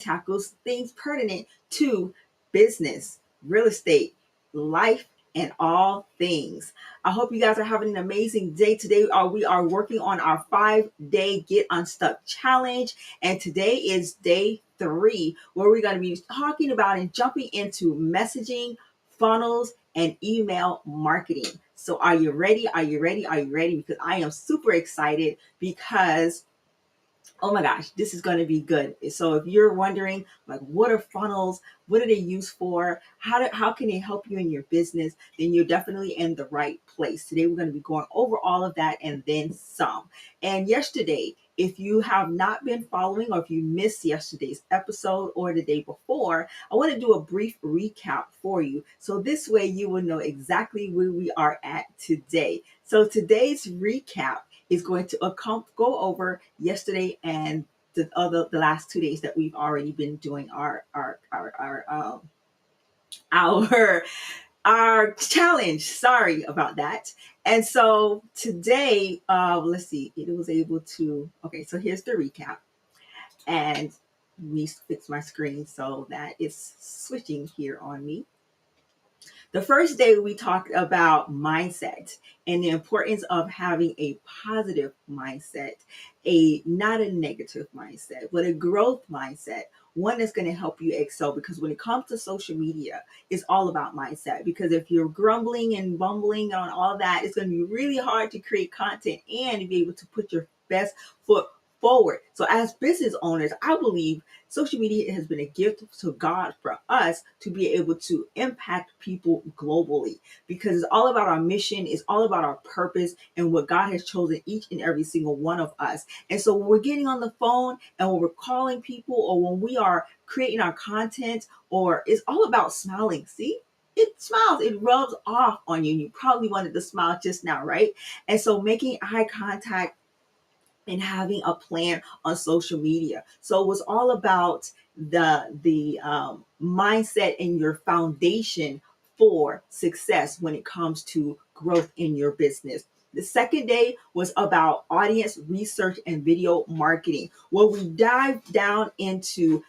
tackles things pertinent to business, real estate, life, and all things. I hope you guys are having an amazing day today. We are working on our 5-day Get Unstuck challenge, and today is day 3, where we're going to be talking about and jumping into messaging, funnels, and email marketing. So, are you ready? Are you ready? Are you ready? Because I am super excited because oh my gosh, this is going to be good. So if you're wondering, like, what are funnels? What are they used for? How can they help you in your business? Then you're definitely in the right place. Today, we're going to be going over all of that and then some. And yesterday, if you have not been following or if you missed yesterday's episode or the day before, I want to do a brief recap for you. So this way you will know exactly where we are at today. So today's recap is going to go over yesterday and the last 2 days that we've already been doing our our challenge. Sorry about that. And so today, let's see, it was able to. Okay, so here's the recap, and let me fix my screen so that it's switching here on me. The first day we talked about mindset and the importance of having a positive mindset, a not a negative mindset, but a growth mindset, one that's going to help you excel. Because when it comes to social media, it's all about mindset. Because if you're grumbling and bumbling on all that, it's going to be really hard to create content and to be able to put your best foot forward. So as business owners, I believe social media has been a gift to God for us to be able to impact people globally, because it's all about our mission, it's all about our purpose and what God has chosen each and every single one of us. And so when we're getting on the phone and when we're calling people or when we are creating our content, or it's all about smiling. See? It smiles, it rubs off on you. You probably wanted to smile just now, right? And so making eye contact and having a plan on social media. So it was all about the mindset and your foundation for success when it comes to growth in your business. The second day was about audience research and video marketing, where we dived down into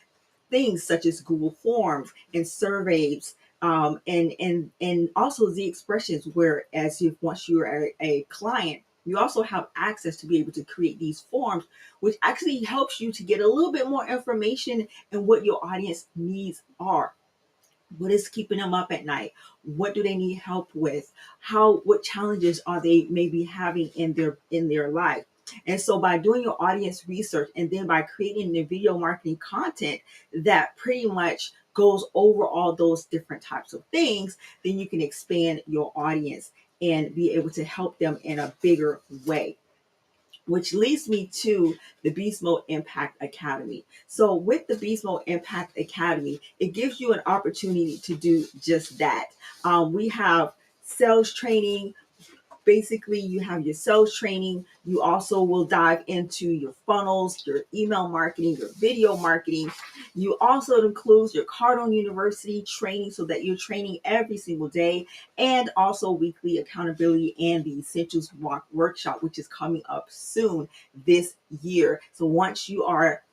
things such as Google Forms and surveys, and also the expressions. Whereas if once you're a client, you also have access to be able to create these forms, which actually helps you to get a little bit more information and what your audience needs are. What is keeping them up at night? What do they need help with? What challenges are they maybe having in their life? And so by doing your audience research and then by creating the video marketing content that pretty much goes over all those different types of things, then you can expand your audience and be able to help them in a bigger way. Which leads me to the Beast Mode Impact Academy. So with the Beast Mode Impact Academy, it gives you an opportunity to do just that. We have sales training. Basically, you have your sales training. You also will dive into your funnels, your email marketing, your video marketing. You also, it includes your Cardone University training, so that you're training every single day, and also weekly accountability and the Essentials Workshop, which is coming up soon this year. So once you are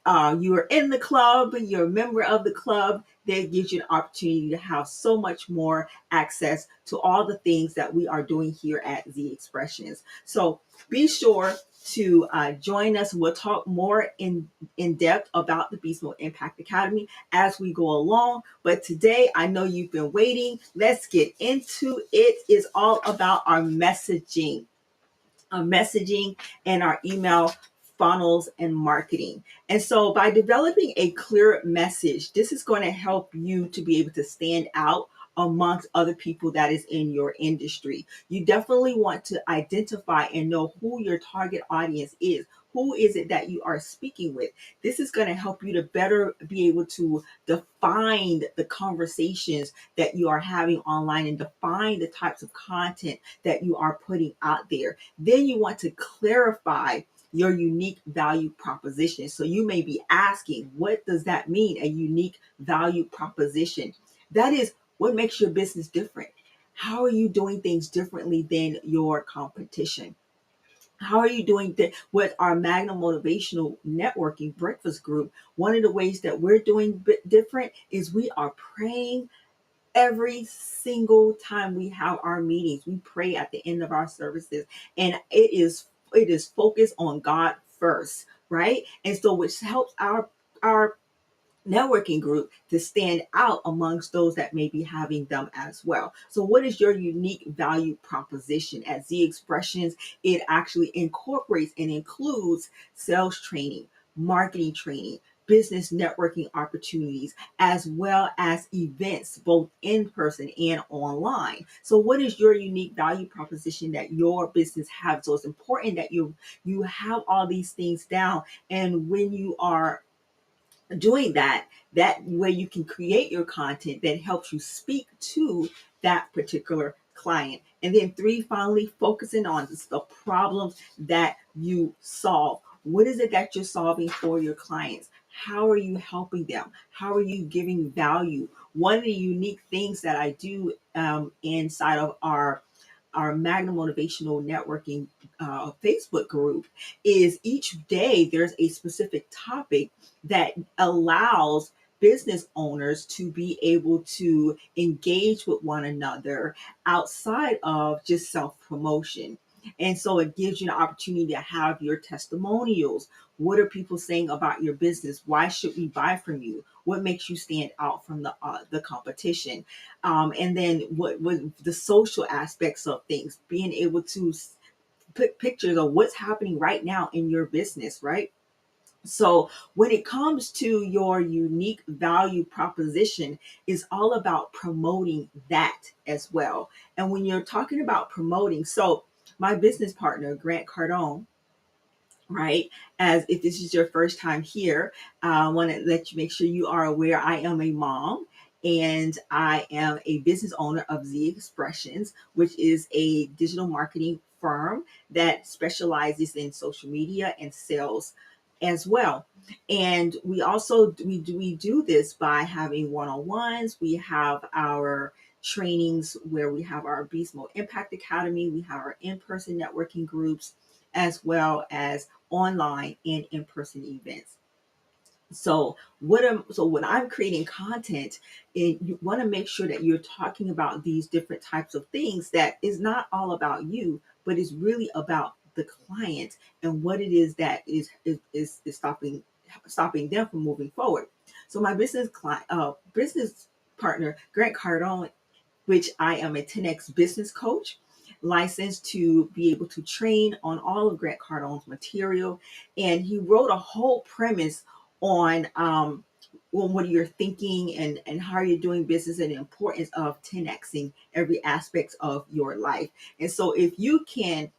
in the club, you're a member of the club, that gives you an opportunity to have so much more access to all the things that we are doing here at The Expressions. So be sure to join us. We'll talk more in depth about the Beast Mode Impact Academy as we go along. But today, I know you've been waiting. Let's get into it. It's all about our messaging and our email funnels and marketing. And so by developing a clear message, this is going to help you to be able to stand out amongst other people that is in your industry. You definitely want to identify and know who your target audience is. Who is it that you are speaking with? This is going to help you to better be able to define the conversations that you are having online and define the types of content that you are putting out there. Then you want to clarify your unique value proposition. So you may be asking, what does that mean, a unique value proposition? That is what makes your business different. How are you doing things differently than your competition? How are you doing with our Magnum Motivational Networking Breakfast Group? One of the ways that we're doing different is we are praying every single time we have our meetings. We pray at the end of our services, and it is focused on God first, right? And so which helps our networking group to stand out amongst those that may be having them as well. So what is your unique value proposition? At Z Expressions, it actually incorporates and includes sales training, marketing training, business networking opportunities, as well as events, both in person and online. So what is your unique value proposition that your business has? So it's important that you have all these things down, and when you are doing that way you can create your content that helps you speak to that particular client. And then three, finally focusing on the problems that you solve. What is it that you're solving for your clients? How are you helping them? How are you giving value? One of the unique things that I do inside of our Magnum Motivational Networking Facebook group is each day there's a specific topic that allows business owners to be able to engage with one another outside of just self promotion. And so it gives you an opportunity to have your testimonials. What are people saying about your business? Why should we buy from you? What makes you stand out from the competition? And then what the social aspects of things, being able to put pictures of what's happening right now in your business, right? So when it comes to your unique value proposition, is all about promoting that as well. And when you're talking about promoting, so my business partner, Grant Cardone, right? As if this is your first time here, I want to let you make sure you are aware I am a mom and I am a business owner of Z Expressions, which is a digital marketing firm that specializes in social media and sales as well. And we do this by having one-on-ones. We have our trainings where we have our Beast Mode Impact Academy, we have our in-person networking groups, as well as online and in-person events. So when I'm creating content, you want to make sure that you're talking about these different types of things that is not all about you, but is really about the client and what it is that is stopping them from moving forward. So my business partner, Grant Cardone, which I am a 10X business coach, licensed to be able to train on all of Grant Cardone's material. And he wrote a whole premise on what you're thinking and how you're doing business and the importance of 10Xing every aspect of your life. And so if you can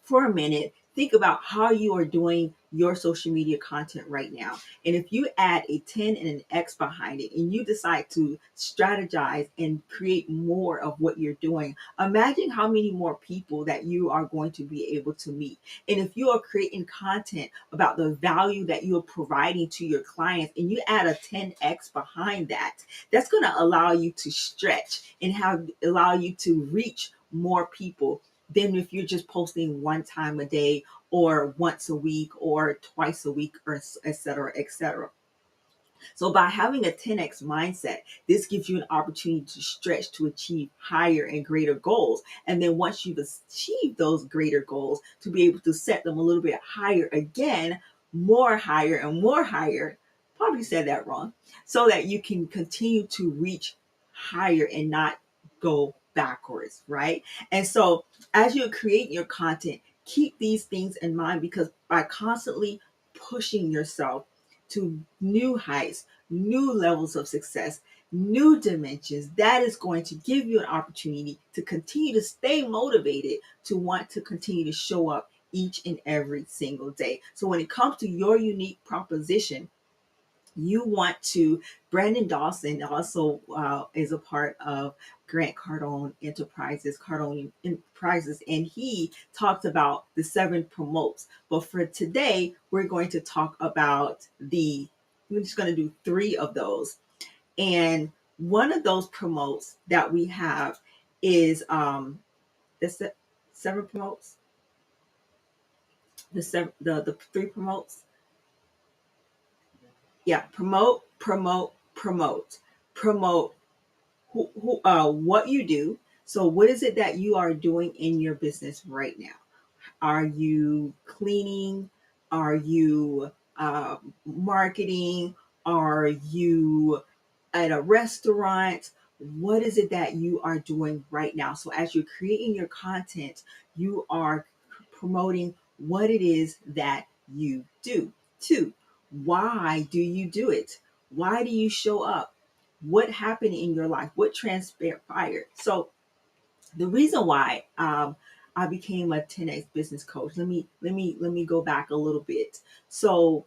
for a minute, think about how you are doing your social media content right now. And if you add a 10 and an X behind it and you decide to strategize and create more of what you're doing, imagine how many more people that you are going to be able to meet. And if you are creating content about the value that you're providing to your clients and you add a 10X behind that, that's going to allow you to stretch and allow you to reach more people than if you're just posting one time a day or once a week or twice a week or et cetera, et cetera. So by having a 10X mindset, this gives you an opportunity to stretch to achieve higher and greater goals. And then once you've achieved those greater goals, to be able to set them a little bit higher again, more higher and more higher. Probably said that wrong. So that you can continue to reach higher and not go backwards, right? And so as you create your content, keep these things in mind because by constantly pushing yourself to new heights, new levels of success, new dimensions, that is going to give you an opportunity to continue to stay motivated to want to continue to show up each and every single day. So when it comes to your unique proposition, you want to, Brandon Dawson also is a part of Grant Cardone Enterprises, and he talked about the 7 promotes. But for today, we're going to talk about we're just going to do 3 of those. And one of those promotes that we have is the 7 promotes. the three promotes. Yeah, promote what you do. So what is it that you are doing in your business right now? Are you cleaning? Are you marketing? Are you at a restaurant? What is it that you are doing right now? So as you're creating your content, you are promoting what it is that you do. Two, why do you do it? Why do you show up? What happened in your life? What transpired? So the reason why I became a 10x business coach. Let me go back a little bit. So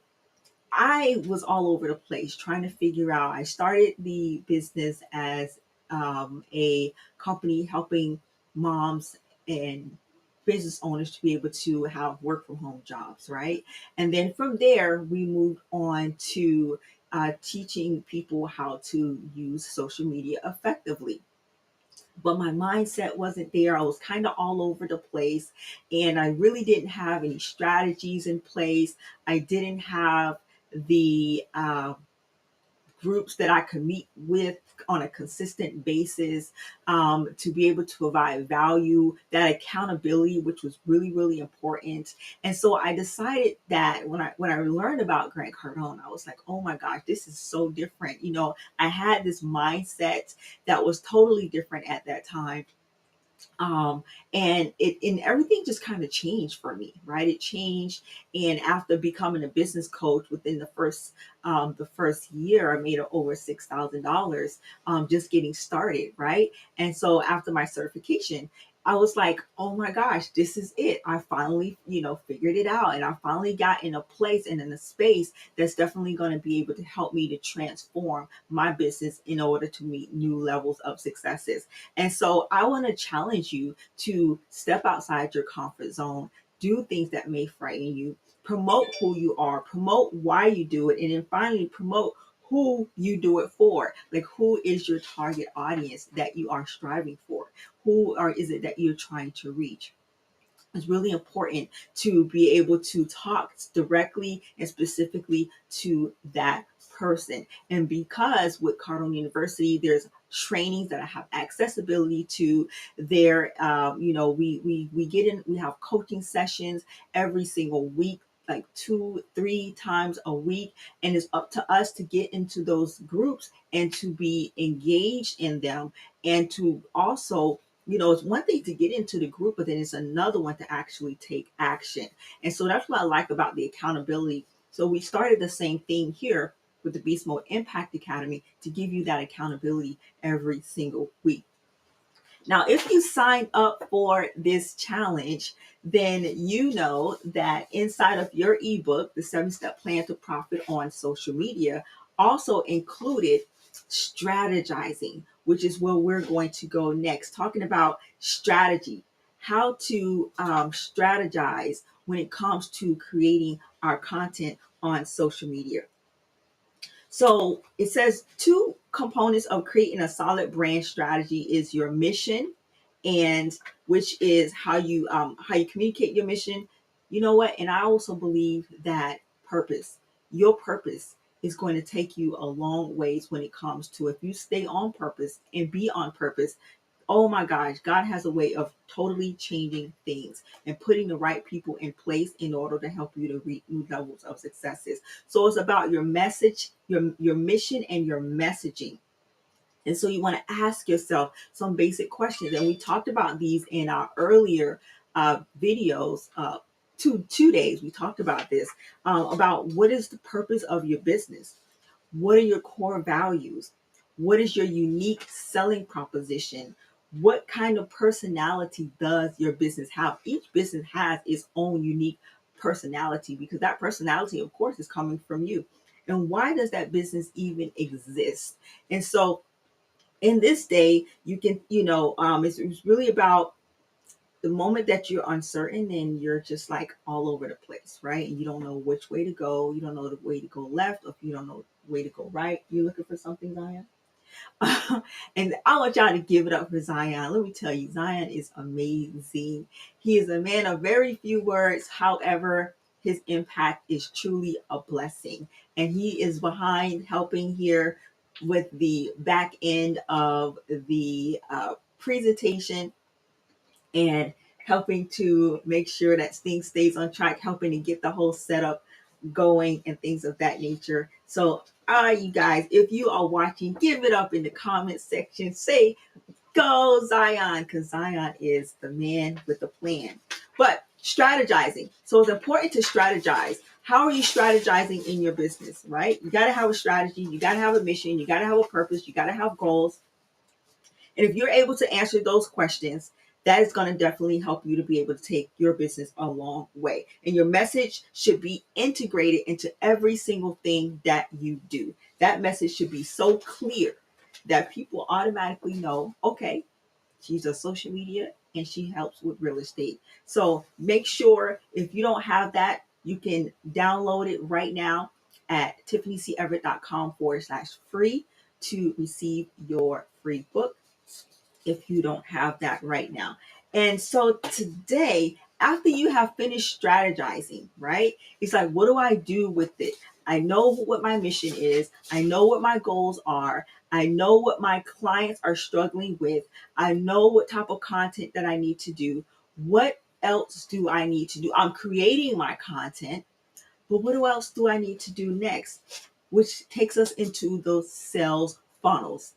I was all over the place trying to figure out. I started the business as a company helping moms and business owners to be able to have work from home jobs, right? And then from there, we moved on to teaching people how to use social media effectively, but my mindset wasn't there. I was kind of all over the place, and I really didn't have any strategies in place. I didn't have the groups that I could meet with on a consistent basis to be able to provide value, that accountability, which was really, really important. And so I decided that when I learned about Grant Cardone, I was like, oh my gosh, this is so different. I had this mindset that was totally different at that time, um and everything just kind of changed for me, right? It changed. And after becoming a business coach, within the first year, I made over $6,000 just getting started, right? And so after my certification, I was like, oh my gosh, this is it. I finally figured it out, and I finally got in a place and in a space that's definitely going to be able to help me to transform my business in order to meet new levels of successes. And so I want to challenge you to step outside your comfort zone, do things that may frighten you, promote who you are, promote why you do it, and then finally promote who you do it for. Like, who is your target audience that you are striving for? Is it that you're trying to reach? It's really important to be able to talk directly and specifically to that person. And because with Cardone University, there's trainings that I have accessibility to there. We get in, we have coaching sessions every single week, like 2 3 times a week, and it's up to us to get into those groups and to be engaged in them, and to also, it's one thing to get into the group, but then it's another one to actually take action. And so that's what I like about the accountability. So we started the same thing here with the Beast Mode Impact Academy to give you that accountability every single week. Now, if you sign up for this challenge, then you know that inside of your ebook, the 7-step plan to profit on social media, also included strategizing, which is where we're going to go next, talking about strategy, how to strategize when it comes to creating our content on social media. So it says two components of creating a solid brand strategy is your mission, and which is how you communicate your mission. You know what? And I also believe that purpose, your purpose is going to take you a long ways when it comes to, if you stay on purpose and be on purpose. Oh my gosh, God has a way of totally changing things and putting the right people in place in order to help you to reach new levels of successes. So it's about your message, your mission, and your messaging. And so you want to ask yourself some basic questions. And we talked about these in our earlier videos. 2 days we talked about this, about what is the purpose of your business, what are your core values? What is your unique selling proposition? What kind of personality does your business have? Each business has its own unique personality, because that personality, of course, is coming from you. And why does that business even exist? And so, in this day, you can, it's really about the moment that you're uncertain and you're just like all over the place, right? And you don't know which way to go. You don't know the way to go left, or if you don't know the way to go right. You're looking for something, Zion. And I want y'all to give it up for Zion. Let me tell you, Zion is amazing. He is a man of very few words. However, his impact is truly a blessing. And he is behind helping here with the back end of the presentation and helping to make sure that things stays on track, helping to get the whole setup going and things of that nature. So, you guys, if you are watching, give it up in the comment section. Say, go Zion, because Zion is the man with the plan. But strategizing. So it's important to strategize. How are you strategizing in your business, right? You got to have a strategy. You got to have a mission. You got to have a purpose. You got to have goals. And if you're able to answer those questions, that is going to definitely help you to be able to take your business a long way. And your message should be integrated into every single thing that you do. That message should be so clear that people automatically know, okay, she's a social media and she helps with real estate. So make sure if you don't have that, you can download it right now at tiffanyceverett.com/free to receive your free book if you don't have that right now. And so today, after you have finished strategizing, right? It's like, what do I do with it? I know what my mission is. I know what my goals are. I know what my clients are struggling with. I know what type of content that I need to do. What else do I need to do? I'm creating my content, but what else do I need to do next? Which takes us into those sales funnels.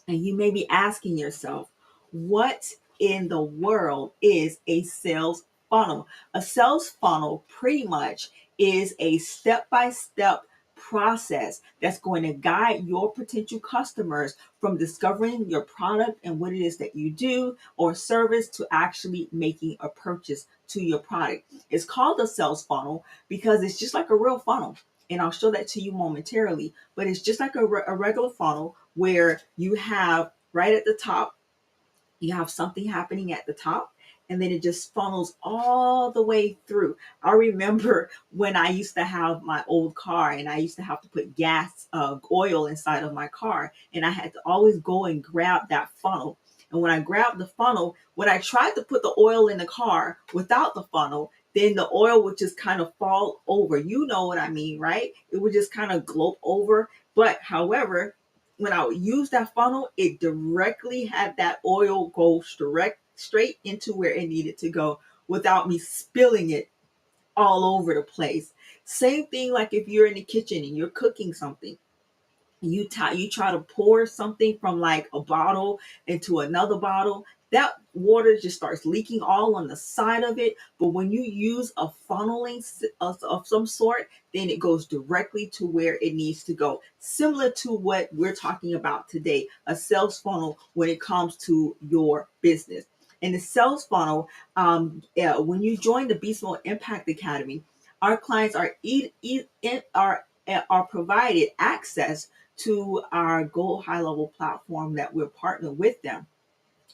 And you may be asking yourself, what in the world is a sales funnel? A sales funnel pretty much is a step by step process that's going to guide your potential customers from discovering your product and what it is that you do or service to actually making a purchase to your product. It's called a sales funnel because it's just like a real funnel. And I'll show that to you momentarily, but it's just like a regular funnel where you have right at the top, you have something happening at the top, and then it just funnels all the way through. I remember when I used to have my old car and I used to have to put gas, oil inside of my car, and I had to always go and grab that funnel. And when I grabbed the funnel, when I tried to put the oil in the car without the funnel, then the oil would just kind of fall over. You know what I mean, right? It would just kind of gloat over. But however, when I would use that funnel, it directly had that oil go straight into where it needed to go without me spilling it all over the place. Same thing like if you're in the kitchen and you're cooking something. You try to pour something from like a bottle into another bottle, that water just starts leaking all on the side of it. But when you use a funneling of some sort, then it goes directly to where it needs to go. Similar to what we're talking about today, a sales funnel when it comes to your business. In the sales funnel, when you join the Beast Mode Impact Academy, our clients are provided access to our Gold High Level platform that we're partnered with them.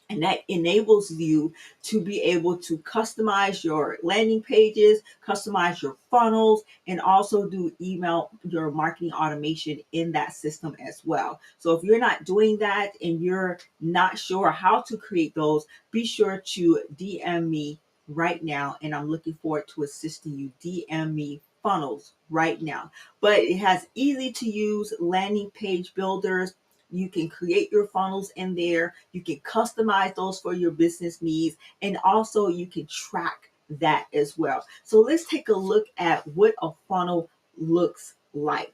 And that enables you to be able to customize your landing pages, customize your funnels, and also do your marketing automation in that system as well. So if you're not doing that and you're not sure how to create those, be sure to DM me right now. And I'm looking forward to assisting you. DM me funnels right now. But it has easy to use landing page builders. You can create your funnels in there. You can customize those for your business needs. And also you can track that as well. So let's take a look at what a funnel looks like.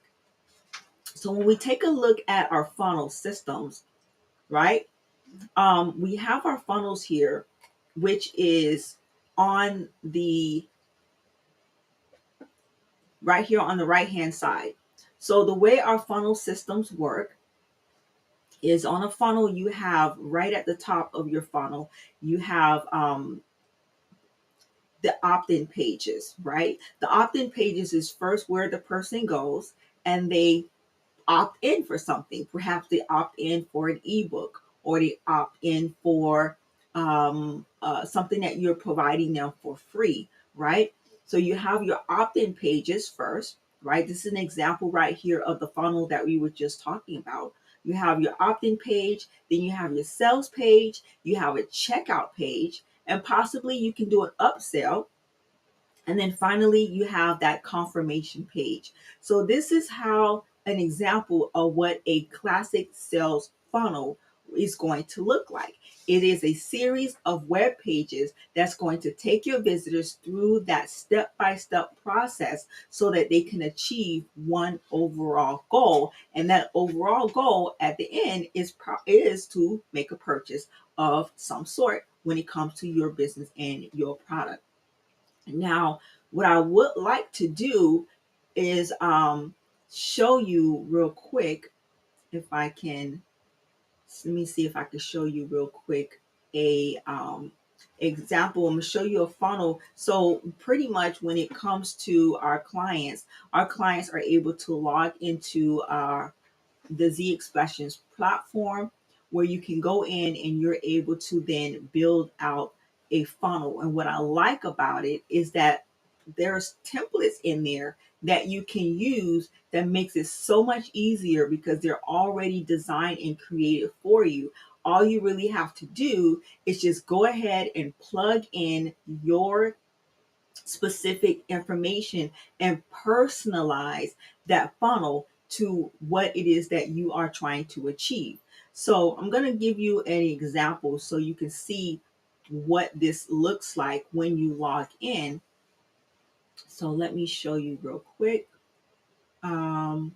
So when we take a look at our funnel systems, right? We have our funnels here, which is on the right here on the right hand side. So the way our funnel systems work is on a funnel, you have right at the top of your funnel, you have the opt-in pages, right? The opt-in pages is first where the person goes and they opt in for something. Perhaps they opt in for an ebook or they opt in for something that you're providing them for free, right? So you have your opt-in pages first, right? This is an example right here of the funnel that we were just talking about. You have your opt-in page, then you have your sales page, you have a checkout page, and possibly you can do an upsell. And then finally, you have that confirmation page. So this is how an example of what a classic sales funnel is going to look like. It is a series of web pages that's going to take your visitors through that step-by-step process so that they can achieve one overall goal. And that overall goal at the end is to make a purchase of some sort when it comes to your business and your product. Now, what I would like to do is show you real quick if I can. Let me see if I can show you real quick a example. I'm gonna show you a funnel. So pretty much when it comes to our clients are able to log into the Z Expressions platform where you can go in and you're able to then build out a funnel. And what I like about it is that there's templates in there that you can use that makes it so much easier because they're already designed and created for you. All you really have to do is just go ahead and plug in your specific information and personalize that funnel to what it is that you are trying to achieve. So I'm going to give you an example so you can see what this looks like when you log in. So let me show you real quick. Um,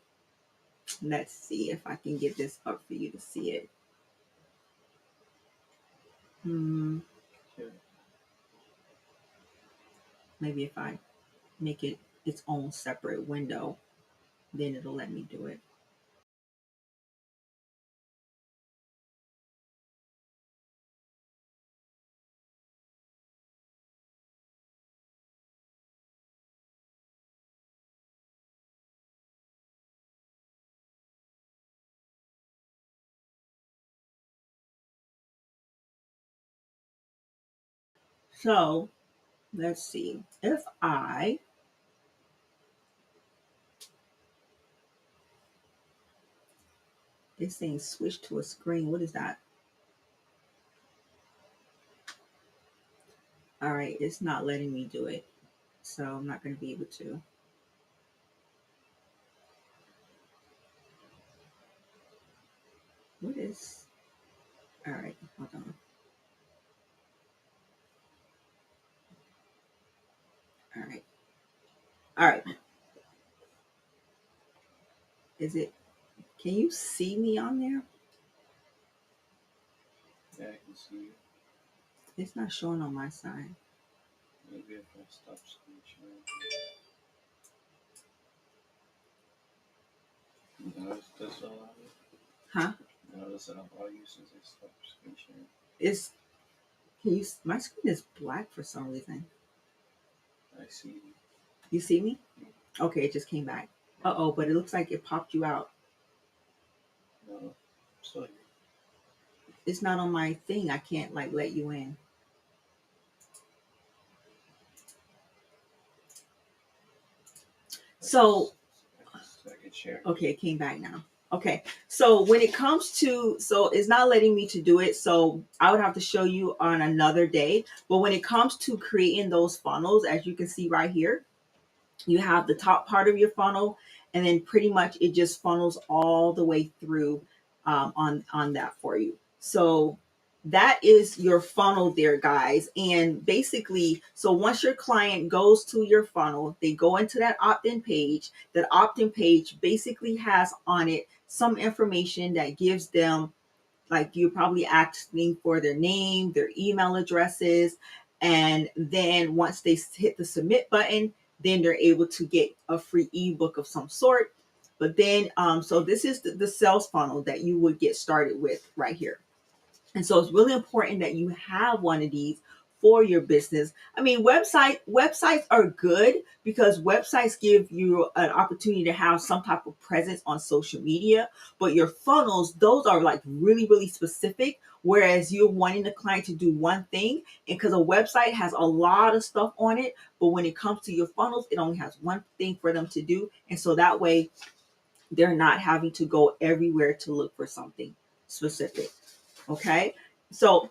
let's see if I can get this up for you to see it. Maybe if I make it its own separate window, then it'll let me do it. So let's see if I this thing switched to a screen. What is that? All right, it's not letting me do it. So I'm not going to be able to. What is. All right, hold on. All right. All right. Is it. Can you see me on there? Yeah, I can see you. It's not showing on my side. Maybe if I stop screen sharing. No, it does allow you. Huh? No, it doesn't allow you since I stopped screen sharing. It's. Can you. My screen is black for some reason. I see you. You see me? Okay, it just came back. Uh oh, but it looks like it popped you out. No, still here. It's not on my thing. I can't like let you in. So I can share. okay, it came back now. Okay, so when it comes to, so it's not letting me to do it. So I would have to show you on another day. But when it comes to creating those funnels, as you can see right here, you have the top part of your funnel, and then pretty much it just funnels all the way through on that for you. So that is your funnel there, guys. And basically, so once your client goes to your funnel, they go into that opt-in page. That opt-in page basically has on it some information that gives them, like, you're probably asking for their name, their email addresses, and then once they hit the submit button, then they're able to get a free ebook of some sort. But then, so this is the sales funnel that you would get started with right here. And so it's really important that you have one of these for your business. I mean, websites are good because websites give you an opportunity to have some type of presence on social media, but your funnels, those are like really, really specific. Whereas you're wanting the client to do one thing, and because a website has a lot of stuff on it, but when it comes to your funnels, it only has one thing for them to do. And so that way They're not having to go everywhere to look for something specific. Okay. So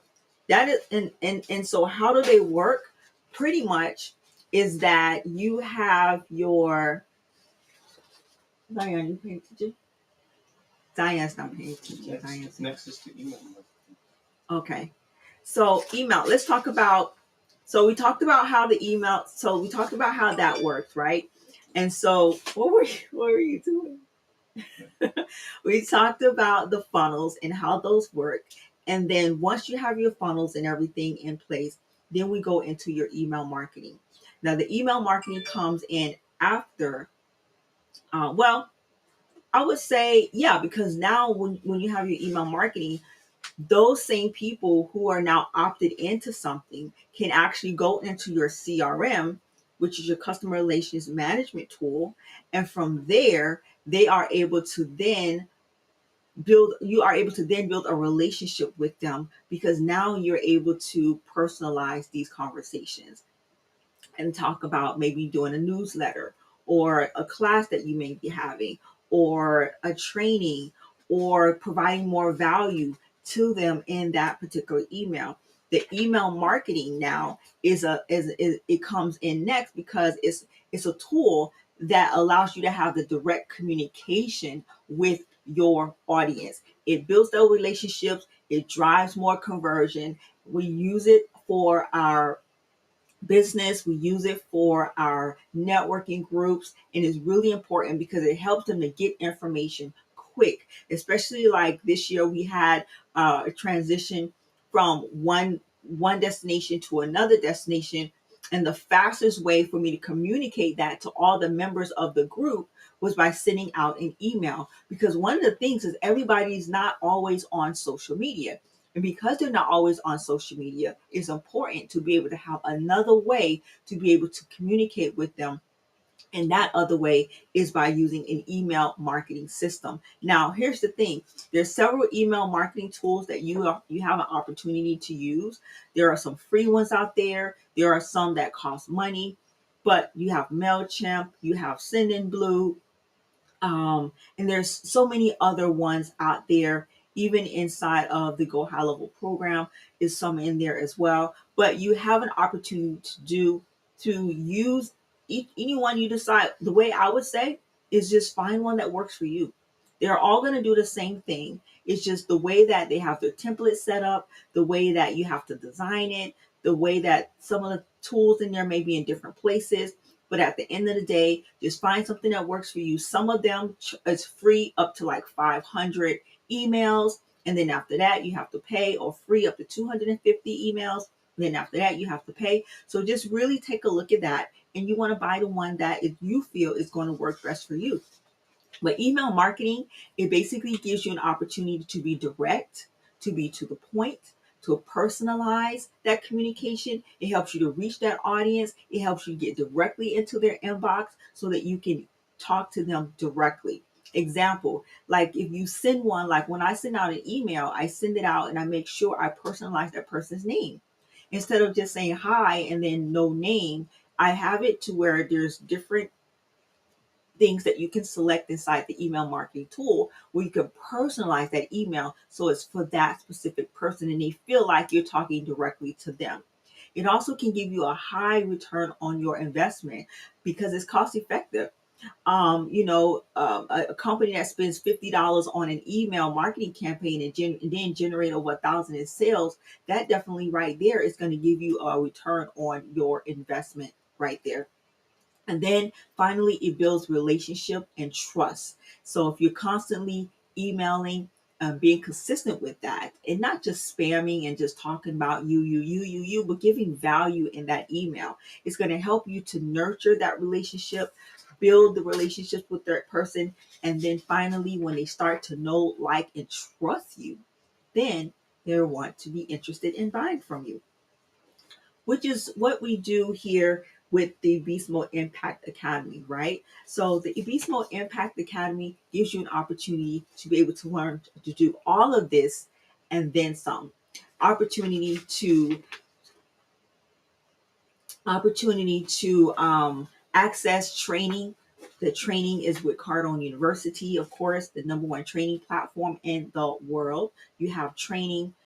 that is, and so how do they work? Pretty much is that you have your, Diane, you paying attention? Diane's not paying attention. Diane's Next is to email marketing. okay. So email. Let's talk about. So we talked about how the email. So we talked about how that works, right? And so what were you doing? We talked about the funnels and how those work. And then once you have your funnels and everything in place, then we go into your email marketing. Now the email marketing comes in after. Well, I would say yeah, because now when you have your email marketing, those same people who are now opted into something can actually go into your CRM, which is your customer relations management tool. And from there, they are able to then build a relationship with them because now you're able to personalize these conversations and talk about maybe doing a newsletter or a class that you may be having or a training or providing more value to them in that particular email. The email marketing now is it comes in next because it's a tool that allows you to have the direct communication with your audience. It builds those relationships, it drives more conversion. We use it for our business, we use it for our networking groups, and it's really important because it helps them to get information quick, especially like this year we had a transition from one destination to another destination, and the fastest way for me to communicate that to all the members of the group was by sending out an email, because one of the things is everybody's not always on social media, and because they're not always on social media, it's important to be able to have another way to be able to communicate with them. And that other way is by using an email marketing system. Now, here's the thing. There's several email marketing tools that you have an opportunity to use. There are some free ones out there. There are some that cost money, but you have MailChimp, you have Sendinblue, and there's so many other ones out there. Even inside of the Go High Level program is some in there as well. But you have an opportunity to use any one you decide. The way I would say is just find one that works for you. They're all going to do the same thing. It's just the way that they have their template set up, the way that you have to design it, the way that some of the tools in there may be in different places. But at the end of the day, just find something that works for you. Some of them is free up to like 500 emails. And then after that, you have to pay, or free up to 250 emails. And then after that, you have to pay. So just really take a look at that. And you want to buy the one that if you feel is going to work best for you. But email marketing, it basically gives you an opportunity to be direct, to be to the point, to personalize that communication. It helps you to reach that audience. It helps you get directly into their inbox so that you can talk to them directly. Example, like if you send one, like when I send out an email, I send it out and I make sure I personalize that person's name. Instead of just saying hi and then no name, I have it to where there's different things that you can select inside the email marketing tool where you can personalize that email so it's for that specific person and they feel like you're talking directly to them. It also can give you a high return on your investment because it's cost effective. A company that spends $50 on an email marketing campaign and then generate over 1,000 in sales, that definitely right there is going to give you a return on your investment right there. And then finally, it builds relationship and trust. So if you're constantly emailing, being consistent with that, and not just spamming and just talking about you, but giving value in that email, it's going to help you to nurture that relationship, build the relationships with that person. And then finally, when they start to know, like, and trust you, then they want to be interested in buying from you, which is what we do here with the Beast Mode Impact Academy, right? So the Beast Mode Impact Academy gives you an opportunity to be able to learn to do all of this and then some. Opportunity to access training The training is with Cardone University, of course, the number one training platform in the world. You have training